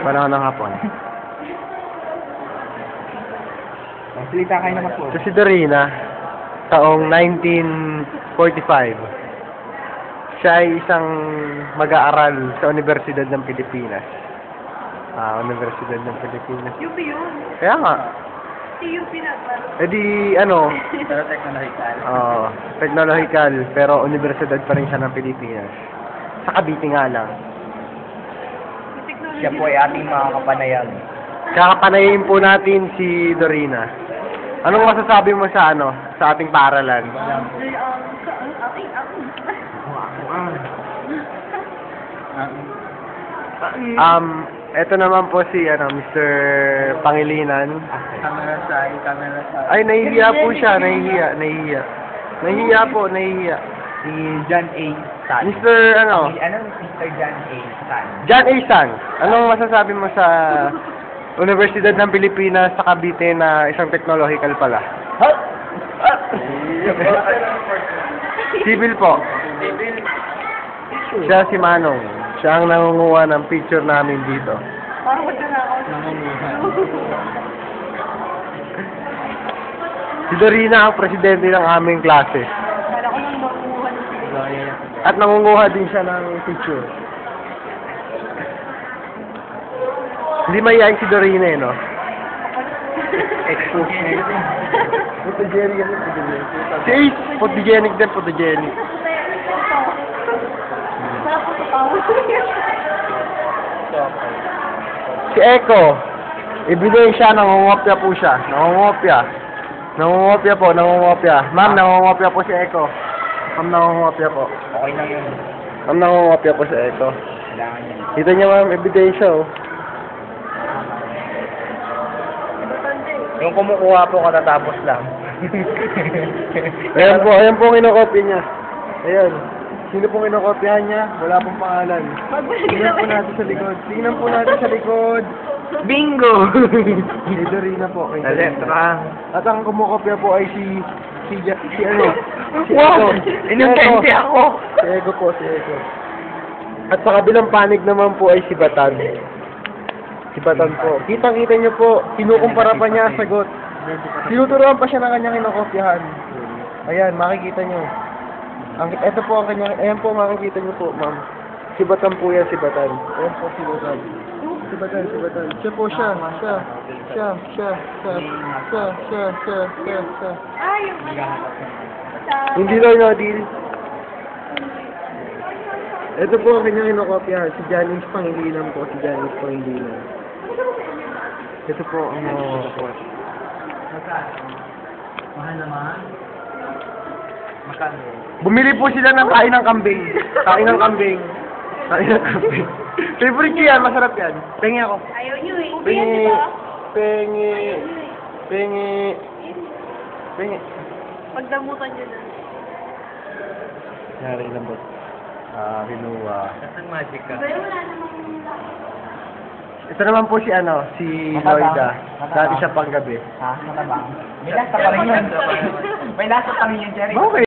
Panahon ng hapon. Salita kayo naman po. So si Dorina, taong 1945. Siya ay isang mag-aaral sa Universidad ng Pilipinas. Universidad ng Pilipinas. UP yun. Kaya nga. Si UP na ba? Eh di, ano, Pero technological. technological, pero universidad pa rin siya ng Pilipinas. Sa Cavite nga lang. Siya po ay ating mga kapanayam. Kakapanayin po natin si Dorina. Anong masasabi mo sa sa ating paaralan? Ito naman po si Mr. Pangilinan. Camera side, camera side. Ay, nahihiya po siya, nahihiya. Nahihiya. Si John A. San. Mr. Mr. John A. San. John A. San, anong masasabi mo sa Universidad ng Pilipinas sa Cavite na isang technological pala? Civil po. Siya si Manong. Siya ang nangunguha ng picture namin dito. Parang wala na ako. Si Dorina ang presidente ng aming klase. Kala ko nang makuha na sila. At nangunguha din siya ng picture. Hindi mayayain si Dorina no? Expose na ito. Photogenic yan, photogenic. Si Ace, photogenic din, photogenic. Wala po sa tao. Si Echo, ebidensya, nangungopia po siya. Nangungopia po. Ma'am, nangungopia po si Echo. Ma'am, nangungopia po. Okay lang yun. Ma'am, nangungopia po si Echo. Kailangan yun. Kita niya ma'am, ebidensya oh. Yung kumukuha po katatapos lang. Ayan po ang kinokopya niya. Ayan. Sino pong kinokopyahan niya? Wala pong pangalan. Tingnan po natin sa likod. Bingo! Si Dorina po. Naletra. At ang kumukopya po ay si Wow! Echo. Inintente ako! Si Echo. At sa kabilang panig naman po ay si Batan. Si Batan po. Kitang-kita niyo po, kinukumpara pa niya ang sagot. Tinuturuan pa siya ng kanyang kinokopyahan. Ayan, makikita niyo. Ito po ang kanyang, ayan po makikita niyo po, ma'am. Si Batan po yan, si Batan. Ayan po si Batan. Si Batan. Siya po siya. Ah, yung Hindi daw na deal. Ito po ang kanyang kinokopyahan. Si Janice Pangilinan po. Ito po ang mga Mahal naman. Magkano? Bumili po sila ng kain ng kambing. Favorite ko yan, masarap yan. Pengi ako. ayaw nyo eh. Ubi yan, di ba? Pengi. Pagdamutan nyo na. Yari lang ba? Kinuha. Kasang magic ka. Pero wala namang Ito naman po si Lloyda. Dati siya panggabi. Ha? Matabang? May lasa pa rin yun. May lasa pa rin yun, Jerry. Okay.